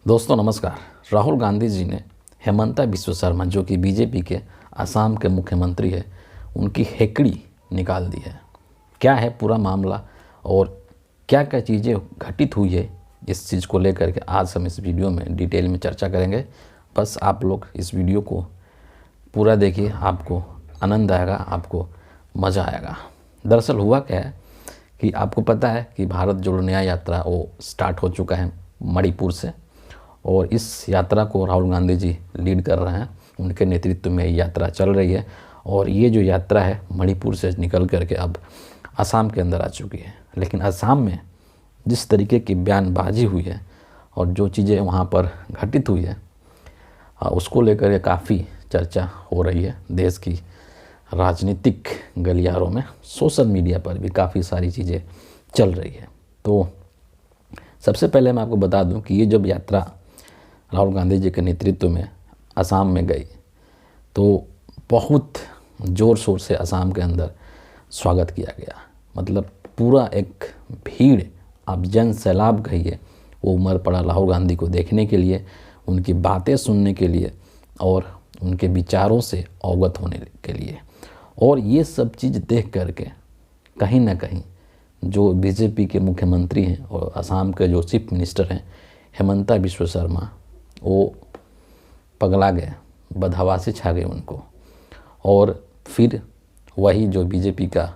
दोस्तों नमस्कार। राहुल गांधी जी ने हेमंता बिस्वा शर्मा जो कि बीजेपी के असम के मुख्यमंत्री है, उनकी हेकड़ी निकाल दी है। क्या है पूरा मामला और क्या क्या चीज़ें घटित हुई है, इस चीज़ को लेकर के आज हम इस वीडियो में डिटेल में चर्चा करेंगे। बस आप लोग इस वीडियो को पूरा देखिए, आपको आनंद आएगा, आपको मज़ा आएगा। दरअसल हुआ क्या है कि आपको पता है कि भारत जोड़ो न्याय यात्रा वो स्टार्ट हो चुका है मणिपुर से, और इस यात्रा को राहुल गांधी जी लीड कर रहे हैं। उनके नेतृत्व में ये यात्रा चल रही है और ये जो यात्रा है मणिपुर से निकल करके अब असम के अंदर आ चुकी है। लेकिन असम में जिस तरीके की बयानबाजी हुई है और जो चीज़ें वहाँ पर घटित हुई है, उसको लेकर के काफ़ी चर्चा हो रही है देश की राजनीतिक गलियारों में। सोशल मीडिया पर भी काफ़ी सारी चीज़ें चल रही है। तो सबसे पहले मैं आपको बता दूं कि ये जब यात्रा राहुल गांधी जी के नेतृत्व में असम में गई तो बहुत ज़ोर शोर से असम के अंदर स्वागत किया गया। मतलब पूरा एक भीड़, आप जन सैलाब कहिए, वो उमड़ पड़ा राहुल गांधी को देखने के लिए, उनकी बातें सुनने के लिए और उनके विचारों से अवगत होने के लिए। और ये सब चीज़ देख करके कहीं ना कहीं जो बीजेपी के मुख्यमंत्री हैं और असम के जो चीफ मिनिस्टर हैं हेमंता बिस्वा शर्मा, वो पगला गए, बदहवासी छा गए उनको। और फिर वही जो बीजेपी का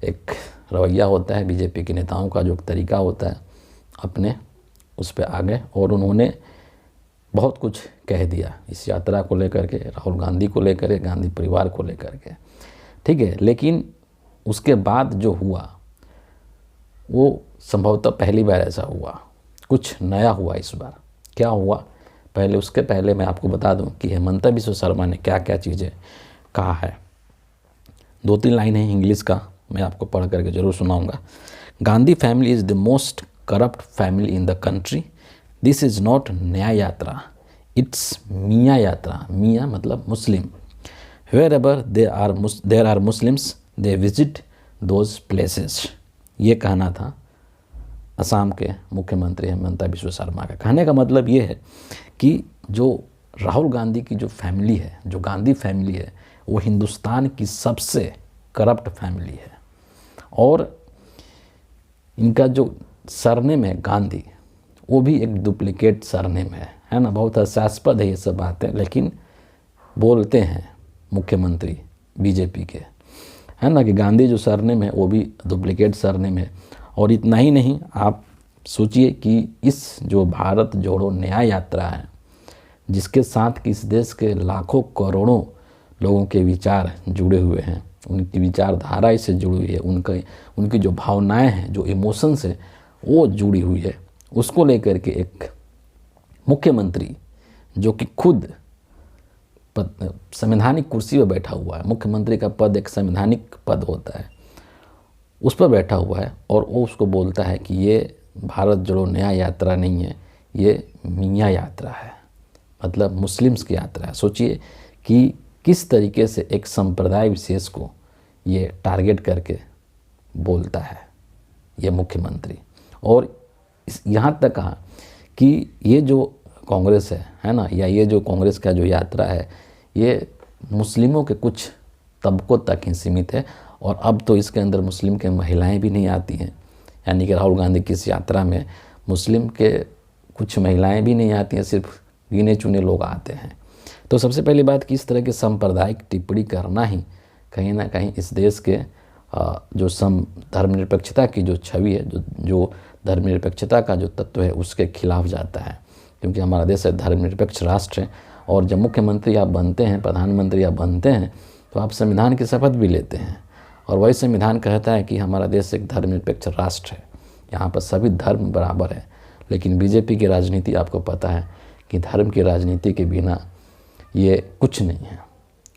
एक रवैया होता है, बीजेपी के नेताओं का जो तरीका होता है, अपने उस पर आ गए और उन्होंने बहुत कुछ कह दिया इस यात्रा को लेकर के, राहुल गांधी को लेकर के, गांधी परिवार को लेकर के। ठीक है, लेकिन उसके बाद जो हुआ वो संभवतः पहली बार ऐसा हुआ, कुछ नया हुआ इस बार। क्या हुआ, पहले उसके पहले मैं आपको बता दूं कि हेमंता बिस्वा शर्मा ने क्या क्या चीज़ें कहा है। 2-3 लाइन है इंग्लिश का, मैं आपको पढ़ करके ज़रूर सुनाऊंगा। Gandhi family is the most corrupt family in the country. This is not Nyay Yatra, it's miyan yatra. मियाँ मतलब Muslim. Wherever there are Muslims they visit those places. ये कहना था असम के मुख्यमंत्री हेमंता बिस्वा शर्मा का। कहने का मतलब ये है कि जो राहुल गांधी की जो फैमिली है, जो गांधी फैमिली है, वो हिंदुस्तान की सबसे करप्ट फैमिली है। और इनका जो सरनेम है गांधी, वो भी एक डुप्लीकेट सरनेम है ना। बहुत हास्यास्पद है ये सब बातें, लेकिन बोलते हैं मुख्यमंत्री बीजेपी के, है ना, कि गांधी जो सरनेम है वो भी डुप्लीकेट सरनेम है। और इतना ही नहीं, आप सोचिए कि इस जो भारत जोड़ो न्याय यात्रा है, जिसके साथ इस देश के लाखों करोड़ों लोगों के विचार जुड़े हुए हैं, उनकी विचारधारा इससे जुड़ी हुई है, उनकी जो भावनाएं हैं, जो इमोशंस है, वो जुड़ी हुई है। उसको लेकर के एक मुख्यमंत्री जो कि खुद संवैधानिक कुर्सी पर बैठा हुआ है, मुख्यमंत्री का पद एक संवैधानिक पद होता है, उस पर बैठा हुआ है, और वो उसको बोलता है कि ये भारत जोड़ो न्याय यात्रा नहीं है, ये मियाँ यात्रा है, मतलब मुस्लिम्स की यात्रा है। सोचिए कि किस तरीके से एक संप्रदाय विशेष को ये टारगेट करके बोलता है ये मुख्यमंत्री। और यहाँ तक कहा कि ये जो कांग्रेस है ना, या ये जो कांग्रेस का जो यात्रा है, ये मुस्लिमों के कुछ तबकों तक ही सीमित है। और अब तो इसके अंदर मुस्लिम के महिलाएं भी नहीं आती हैं, यानी कि राहुल गांधी की इस यात्रा में मुस्लिम के कुछ महिलाएं भी नहीं आती हैं, सिर्फ गिने चुने लोग आते हैं। तो सबसे पहली बात कि इस तरह की सांप्रदायिक टिप्पणी करना ही कहीं ना कहीं इस देश के जो धर्मनिरपेक्षता की जो छवि है, जो धर्मनिरपेक्षता का जो तत्व है, उसके खिलाफ जाता है। क्योंकि हमारा देश धर्मनिरपेक्ष राष्ट्र है, और जब मुख्यमंत्री आप बनते हैं, प्रधानमंत्री आप बनते हैं, तो आप संविधान की शपथ भी लेते हैं। और वही संविधान कहता है कि हमारा देश एक धर्मनिरपेक्ष राष्ट्र है, यहाँ पर सभी धर्म बराबर है। लेकिन बीजेपी की राजनीति, आपको पता है कि धर्म की राजनीति के बिना ये कुछ नहीं है।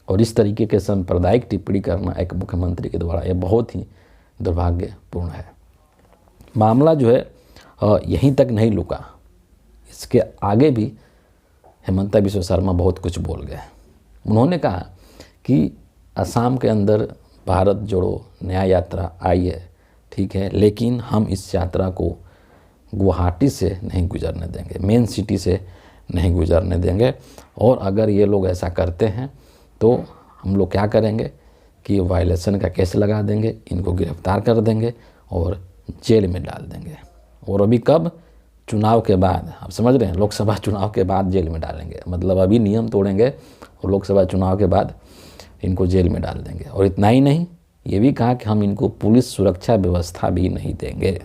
और इस तरीके के सांप्रदायिक टिप्पणी करना एक मुख्यमंत्री के द्वारा, ये बहुत ही दुर्भाग्यपूर्ण है। मामला जो है यहीं तक नहीं रुका, इसके आगे भी हेमंता बिस्वा शर्मा बहुत कुछ बोल गए। उन्होंने कहा कि असम के अंदर भारत जोड़ो न्याय यात्रा आई है, ठीक है, लेकिन हम इस यात्रा को गुवाहाटी से नहीं गुजरने देंगे, मेन सिटी से नहीं गुजरने देंगे। और अगर ये लोग ऐसा करते हैं तो हम लोग क्या करेंगे कि वायलेशन का केस लगा देंगे, इनको गिरफ्तार कर देंगे और जेल में डाल देंगे। और अभी कब? चुनाव के बाद। आप समझ रहे हैं, लोकसभा चुनाव के बाद जेल में डालेंगे, मतलब अभी नियम तोड़ेंगे और लोकसभा चुनाव के बाद इनको जेल में डाल देंगे। और इतना ही नहीं, ये भी कहा कि हम इनको पुलिस सुरक्षा व्यवस्था भी नहीं देंगे।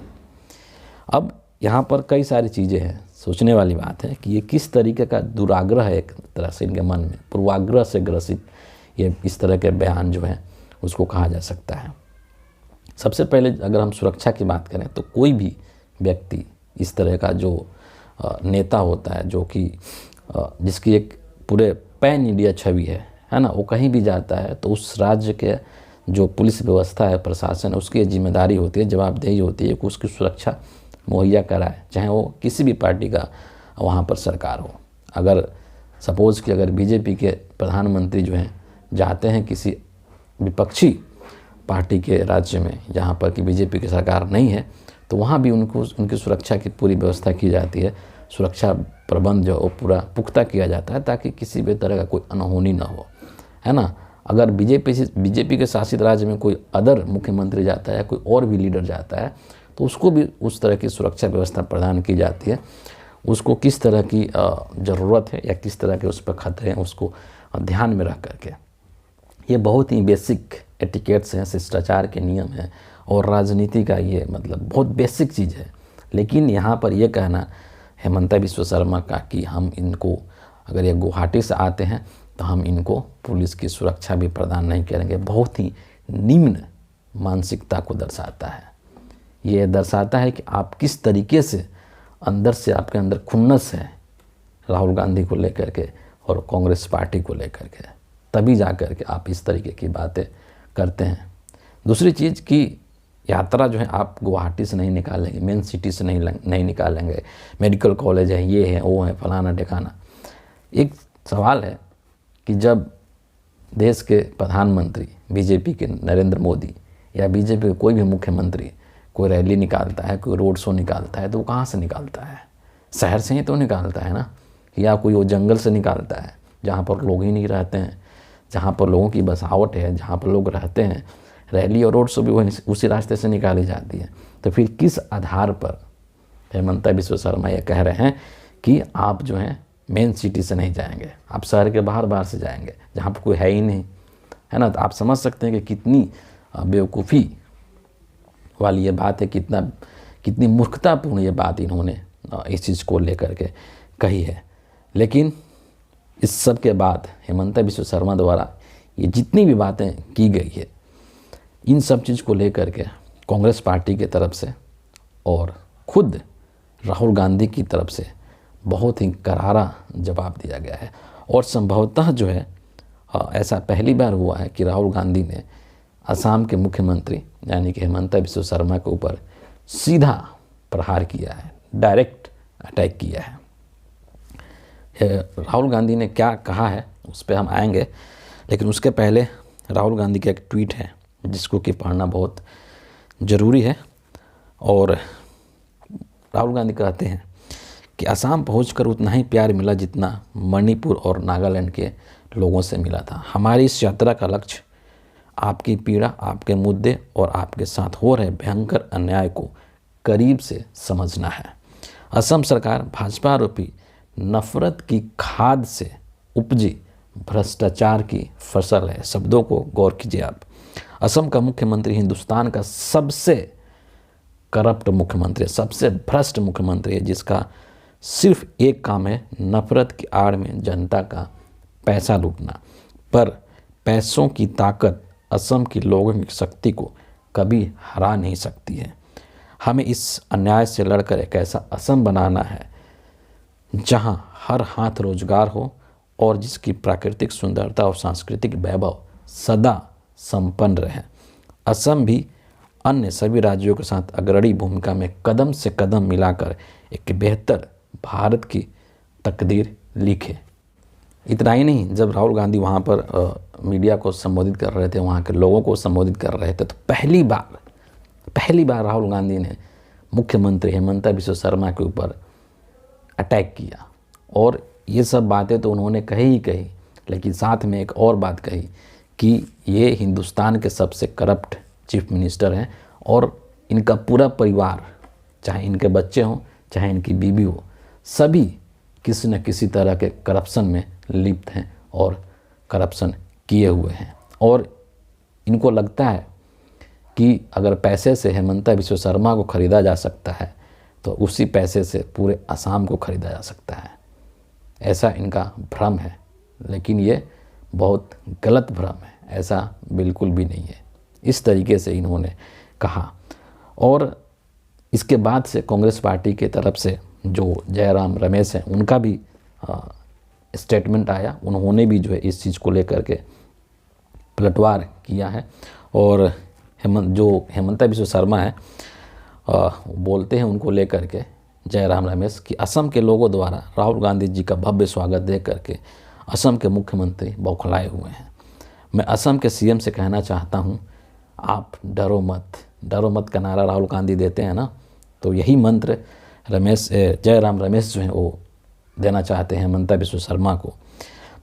अब यहाँ पर कई सारी चीज़ें हैं, सोचने वाली बात है कि ये किस तरीके का दुराग्रह है, एक तरह से इनके मन में पूर्वाग्रह से ग्रसित ये इस तरह के बयान जो हैं उसको कहा जा सकता है। सबसे पहले अगर हम सुरक्षा की बात करें तो कोई भी व्यक्ति इस तरह का जो नेता होता है, जो कि जिसकी एक पूरे पैन इंडिया छवि है ना, वो कहीं भी जाता है तो उस राज्य के जो पुलिस व्यवस्था है, प्रशासन है, उसकी जिम्मेदारी होती है, जवाबदेही होती है कि उसकी सुरक्षा मुहैया कराए, चाहे वो किसी भी पार्टी का वहाँ पर सरकार हो। अगर सपोज़ कि अगर बीजेपी के प्रधानमंत्री जो हैं जाते हैं किसी विपक्षी पार्टी के राज्य में जहाँ पर कि बीजेपी की सरकार नहीं है, तो वहाँ भी उनको उनकी सुरक्षा की पूरी व्यवस्था की जाती है। सुरक्षा प्रबंध जो पूरा पुख्ता किया जाता है ताकि किसी भी तरह का कोई अनहोनी ना हो, है ना। अगर बीजेपी के शासित राज्य में कोई अदर मुख्यमंत्री जाता है, कोई और भी लीडर जाता है, तो उसको भी उस तरह की सुरक्षा व्यवस्था प्रदान की जाती है। उसको किस तरह की ज़रूरत है या किस तरह के उस पर खतरे हैं उसको ध्यान में रख करके। ये बहुत ही बेसिक एटिकेट्स हैं, शिष्टाचार के नियम हैं और राजनीति का ये मतलब बहुत बेसिक चीज़ है। लेकिन यहाँ पर यह कहना हेमंता बिस्वा शर्मा का कि हम इनको, अगर ये गुवाहाटी से आते हैं तो हम इनको पुलिस की सुरक्षा भी प्रदान नहीं करेंगे, बहुत ही निम्न मानसिकता को दर्शाता है। ये दर्शाता है कि आप किस तरीके से अंदर से आपके अंदर खुन्नस है राहुल गांधी को लेकर के और कांग्रेस पार्टी को लेकर के, तभी जा कर के आप इस तरीके की बातें करते हैं। दूसरी चीज़ कि यात्रा जो है आप गुवाहाटी से नहीं निकालेंगे, मेन सिटी से नहीं निकालेंगे, मेडिकल कॉलेज है, ये है, वो है, फलाना ढिकाना। एक सवाल है कि जब देश के प्रधानमंत्री बीजेपी के नरेंद्र मोदी या बीजेपी के कोई भी मुख्यमंत्री कोई रैली निकालता है, कोई रोड शो निकालता है, तो वो कहाँ से निकालता है? शहर से ही तो निकालता है ना, या कोई वो जंगल से निकालता है जहाँ पर लोग ही नहीं रहते हैं, जहाँ पर लोगों की बसावट है, जहाँ पर लोग रहते हैं। रैली और रोड शो भी उसी रास्ते से निकाली जाती है। तो फिर किस आधार पर हेमंता बिस्वा शर्मा ये कह रहे हैं कि आप जो हैं मेन सिटी से नहीं जाएंगे, आप शहर के बाहर से जाएंगे जहाँ पर कोई है ही नहीं, है ना। तो आप समझ सकते हैं कि कितनी बेवकूफ़ी वाली ये बात है, कितनी मूर्खतापूर्ण ये बात इन्होंने इस चीज़ को लेकर के कही है। लेकिन इस सब के बाद हेमंता बिस्वा शर्मा द्वारा ये जितनी भी बातें की गई है, इन सब चीज़ को लेकर के कांग्रेस पार्टी की तरफ से और खुद राहुल गांधी की तरफ से बहुत ही करारा जवाब दिया गया है। और संभवतः जो है ऐसा पहली बार हुआ है कि राहुल गांधी ने असम के मुख्यमंत्री यानी कि हेमंता बिस्वा शर्मा के ऊपर सीधा प्रहार किया है, डायरेक्ट अटैक किया है। राहुल गांधी ने क्या कहा है उस पर हम आएंगे, लेकिन उसके पहले राहुल गांधी का एक ट्वीट है जिसको कि पढ़ना बहुत ज़रूरी है। और राहुल गांधी कहते हैं कि असम पहुंचकर उतना ही प्यार मिला जितना मणिपुर और नागालैंड के लोगों से मिला था। हमारी इस यात्रा का लक्ष्य आपकी पीड़ा, आपके मुद्दे और आपके साथ हो रहे भयंकर अन्याय को करीब से समझना है। असम सरकार भाजपा आरोपी नफरत की खाद से उपजी भ्रष्टाचार की फसल है। शब्दों को गौर कीजिए आप। असम का मुख्यमंत्री हिंदुस्तान का सबसे करप्ट मुख्यमंत्री है, सबसे भ्रष्ट मुख्यमंत्री है, जिसका सिर्फ एक काम है नफरत की आड़ में जनता का पैसा लूटना। पर पैसों की ताकत असम के लोगों की शक्ति को कभी हरा नहीं सकती है। हमें इस अन्याय से लड़कर एक ऐसा असम बनाना है जहां हर हाथ रोजगार हो और जिसकी प्राकृतिक सुंदरता और सांस्कृतिक वैभव सदा संपन्न रहे। असम भी अन्य सभी राज्यों के साथ अग्रणी भूमिका में कदम से कदम मिलाकर एक बेहतर भारत की तकदीर लिखे। इतना ही नहीं, जब राहुल गांधी वहाँ पर मीडिया को संबोधित कर रहे थे, वहाँ के लोगों को संबोधित कर रहे थे, तो पहली बार राहुल गांधी ने मुख्यमंत्री हेमंता बिस्वा शर्मा के ऊपर अटैक किया। और ये सब बातें तो उन्होंने कही ही कही, लेकिन साथ में एक और बात कही कि ये हिंदुस्तान के सबसे करप्ट चीफ मिनिस्टर हैं और इनका पूरा परिवार, चाहे इनके बच्चे हों चाहे इनकी बीवी हो, सभी किसी न किसी तरह के करप्शन में लिप्त हैं और करप्शन किए हुए हैं। और इनको लगता है कि अगर पैसे से हेमंता बिस्वा शर्मा को ख़रीदा जा सकता है तो उसी पैसे से पूरे असम को ख़रीदा जा सकता है। ऐसा इनका भ्रम है, लेकिन ये बहुत गलत भ्रम है, ऐसा बिल्कुल भी नहीं है। इस तरीके से इन्होंने कहा। और इसके बाद से कांग्रेस पार्टी की तरफ से जो जयराम रमेश हैं उनका भी स्टेटमेंट आया। उन्होंने भी जो है इस चीज़ को लेकर के पलटवार किया है। और हेमंता बिस्वा शर्मा है बोलते हैं उनको लेकर के जयराम रमेश कि असम के लोगों द्वारा राहुल गांधी जी का भव्य स्वागत देख करके असम के मुख्यमंत्री बौखलाए हुए हैं। मैं असम के सीएम से कहना चाहता हूं, आप डरो मत। डरो मत का नारा राहुल गांधी देते हैं ना, तो यही मंत्र जयराम रमेश जो हैं वो देना चाहते हैं हेमंता बिस्वा शर्मा को।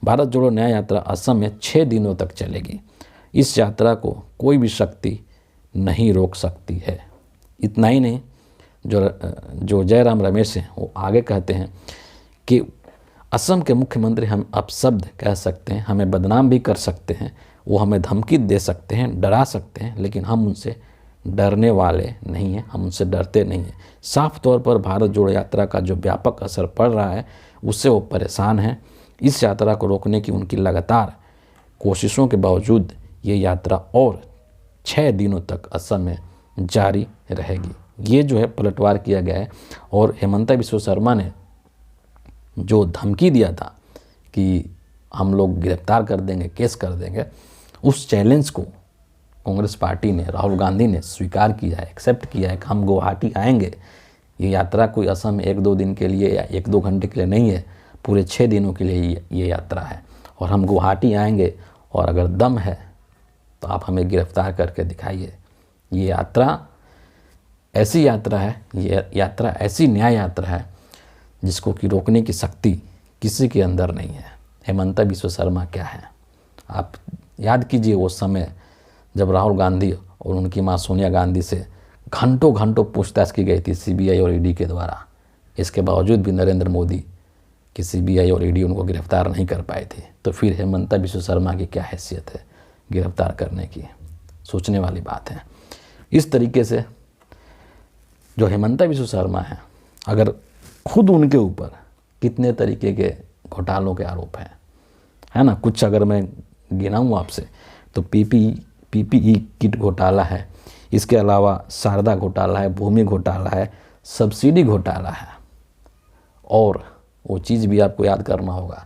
भारत जोड़ो न्याय यात्रा असम में 6 दिनों तक चलेगी। इस यात्रा को कोई भी शक्ति नहीं रोक सकती है। इतना ही नहीं, जो जयराम रमेश हैं वो आगे कहते हैं कि असम के मुख्यमंत्री हम अपशब्द कह सकते हैं, हमें बदनाम भी कर सकते हैं, वो हमें धमकी दे सकते हैं, डरा सकते हैं, लेकिन हम उनसे डरने वाले नहीं हैं, हम उनसे डरते नहीं हैं। साफ तौर पर भारत जोड़ो यात्रा का जो व्यापक असर पड़ रहा है उससे वो परेशान हैं। इस यात्रा को रोकने की उनकी लगातार कोशिशों के बावजूद ये यात्रा और 6 दिनों तक असम में जारी रहेगी। ये जो है पलटवार किया गया है। और हेमंता बिस्वा शर्मा ने जो धमकी दिया था कि हम लोग गिरफ्तार कर देंगे, केस कर देंगे, उस चैलेंज को कांग्रेस पार्टी ने, राहुल गांधी ने स्वीकार किया है, एक्सेप्ट किया है कि हम गुवाहाटी आएंगे। ये यात्रा कोई असम में 1-2 दिन के लिए या 1-2 घंटे के लिए नहीं है, पूरे 6 दिनों के लिए ये यात्रा है। और हम गुवाहाटी आएंगे और अगर दम है तो आप हमें गिरफ्तार करके दिखाइए। ये यात्रा ऐसी यात्रा है, ये यात्रा ऐसी न्याय यात्रा है जिसको कि रोकने की शक्ति किसी के अंदर नहीं है। हेमंता बिस्वा शर्मा क्या है, आप याद कीजिए वो समय जब राहुल गांधी और उनकी मां सोनिया गांधी से घंटों घंटों पूछताछ की गई थी सीबीआई और ईडी के द्वारा। इसके बावजूद भी नरेंद्र मोदी कि सीबीआई और ईडी उनको गिरफ्तार नहीं कर पाए थे, तो फिर हेमंता बिस्वा शर्मा की क्या हैसियत है गिरफ्तार करने की। सोचने वाली बात है। इस तरीके से जो हेमंता बिस्वा शर्मा है, अगर खुद उनके ऊपर कितने तरीके के घोटालों के आरोप हैं, है ना, कुछ अगर मैं गिनाऊँ आपसे तो पीपीई किट घोटाला है, इसके अलावा शारदा घोटाला है, भूमि घोटाला है, सब्सिडी घोटाला है। और वो चीज़ भी आपको याद करना होगा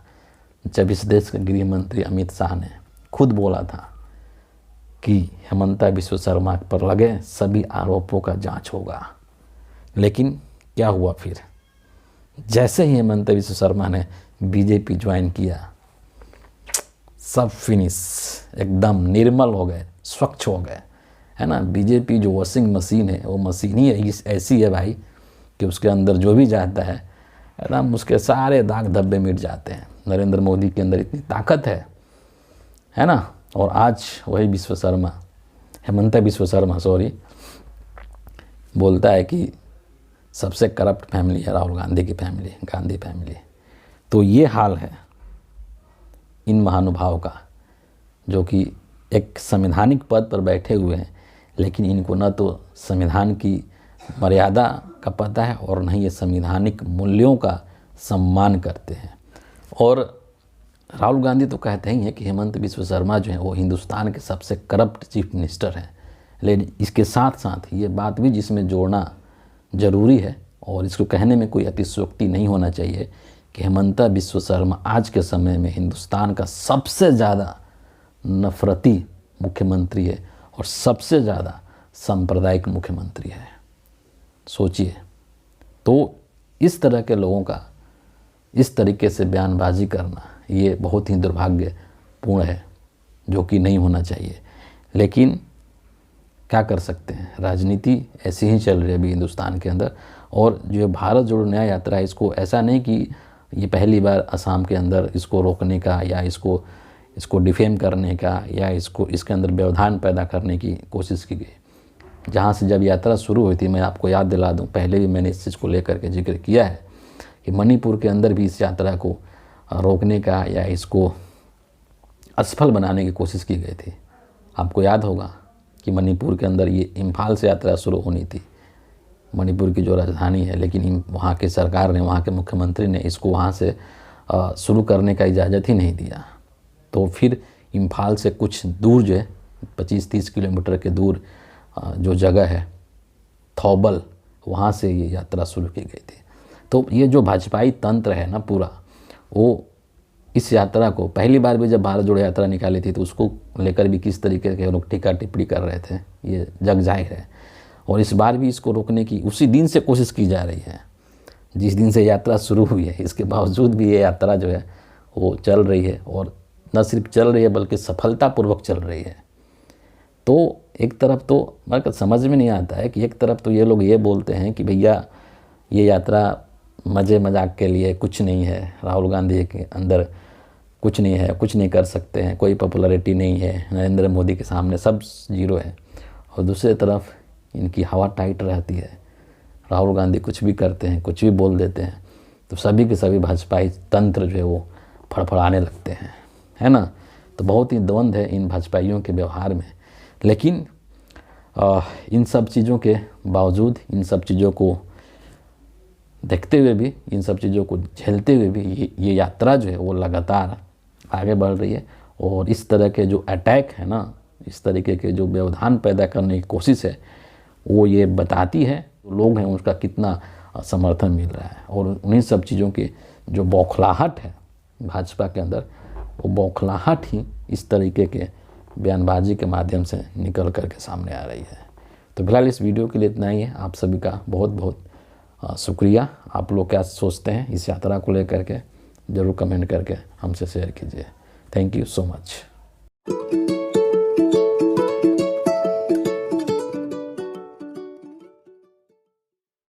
जब इस देश के गृह मंत्री अमित शाह ने खुद बोला था कि हेमंता बिस्वा शर्मा पर लगे सभी आरोपों का जांच होगा। लेकिन क्या हुआ फिर, जैसे ही हेमंता बिस्वा शर्मा ने बीजेपी ज्वाइन किया, सब फिनिश, एकदम निर्मल हो गए, स्वच्छ हो गए, है ना। बीजेपी जो वॉशिंग मशीन है, वो मशीन ही ऐसी है भाई कि उसके अंदर जो भी जाता है एकदम उसके सारे दाग धब्बे मिट जाते हैं। नरेंद्र मोदी के अंदर इतनी ताकत है ना। और आज वही हेमंता बिस्वा शर्मा बोलता है कि सबसे करप्ट फैमिली है राहुल गांधी की फैमिली, गांधी फैमिली। तो ये हाल है इन महानुभाव का, जो कि एक संवैधानिक पद पर बैठे हुए हैं, लेकिन इनको न तो संविधान की मर्यादा का पता है और न ही ये संवैधानिक मूल्यों का सम्मान करते हैं। और राहुल गांधी तो कहते ही हैं कि हेमंत बिस्वा शर्मा जो हैं वो हिंदुस्तान के सबसे करप्ट चीफ मिनिस्टर हैं, लेकिन इसके साथ साथ ये बात भी जिसमें जोड़ना ज़रूरी है और इसको कहने में कोई अतिशयोक्ति नहीं होना चाहिए कि हेमंता बिस्वा शर्मा आज के समय में हिंदुस्तान का सबसे ज़्यादा नफरती मुख्यमंत्री है और सबसे ज़्यादा सांप्रदायिक मुख्यमंत्री है। सोचिए, तो इस तरह के लोगों का इस तरीके से बयानबाजी करना ये बहुत ही दुर्भाग्यपूर्ण है, जो कि नहीं होना चाहिए। लेकिन क्या कर सकते हैं। राजनीति ऐसी ही चल रही है अभी हिंदुस्तान के अंदर। और जो भारत जोड़ो न्याय यात्रा है, इसको ऐसा नहीं कि ये पहली बार असम के अंदर इसको रोकने का या इसको डिफेम करने का या इसके अंदर व्यवधान पैदा करने की कोशिश की गई। जहाँ से जब यात्रा शुरू हुई थी, मैं आपको याद दिला दूँ, पहले भी मैंने इस चीज़ को लेकर के जिक्र किया है कि मणिपुर के अंदर भी इस यात्रा को रोकने का या इसको असफल बनाने की कोशिश की गई थी। आपको याद होगा कि मणिपुर के अंदर ये इम्फाल से यात्रा शुरू होनी थी, मणिपुर की जो राजधानी है, लेकिन वहाँ की सरकार ने, वहाँ के मुख्यमंत्री ने इसको वहाँ से शुरू करने का इजाज़त ही नहीं दिया। तो फिर इम्फाल से कुछ दूर जो है 25-30 किलोमीटर के दूर जो जगह है थौबल, वहाँ से ये यात्रा शुरू की गई थी। तो ये जो भाजपाई तंत्र है ना पूरा, वो इस यात्रा को पहली बार भी जब भारत जोड़ो यात्रा निकाली थी तो उसको लेकर भी किस तरीके के लोग टीका टिप्पणी कर रहे थे, ये जग जाहिर है। और इस बार भी इसको रोकने की उसी दिन से कोशिश की जा रही है जिस दिन से यात्रा शुरू हुई है। इसके बावजूद भी ये यात्रा जो है वो चल रही है, और न सिर्फ चल रही है बल्कि सफलतापूर्वक चल रही है। तो एक तरफ तो मतलब समझ में नहीं आता है कि एक तरफ तो ये लोग ये बोलते हैं कि भैया ये यात्रा मज़े मजाक के लिए, कुछ नहीं है, राहुल गांधी के अंदर कुछ नहीं है, कुछ नहीं कर सकते हैं, कोई पॉपुलैरिटी नहीं है, नरेंद्र मोदी के सामने सब जीरो है। और दूसरी तरफ इनकी हवा टाइट रहती है, राहुल गांधी कुछ भी करते हैं, कुछ भी बोल देते हैं, तो सभी के सभी भाजपाई तंत्र जो है वो फड़फड़ाने लगते हैं, है ना। तो बहुत ही द्वंद्व है इन भाजपाइयों के व्यवहार में। लेकिन इन सब चीज़ों के बावजूद, इन सब चीज़ों को देखते हुए भी, इन सब चीज़ों को झेलते हुए भी ये यात्रा जो है वो लगातार आगे बढ़ रही है। और इस तरह के जो अटैक है ना, इस तरीके के जो व्यवधान पैदा करने की कोशिश है, वो ये बताती है लोग हैं उसका कितना समर्थन मिल रहा है। और उन्हीं सब चीज़ों की जो बौखलाहट है भाजपा के अंदर, वो बौखलाहट ही इस तरीके के बयानबाजी के माध्यम से निकल कर के सामने आ रही है। तो फिलहाल इस वीडियो के लिए इतना ही है। आप सभी का बहुत बहुत शुक्रिया। आप लोग क्या सोचते हैं इस यात्रा को लेकर के, ज़रूर कमेंट करके हमसे शेयर कीजिए। Thank you so much.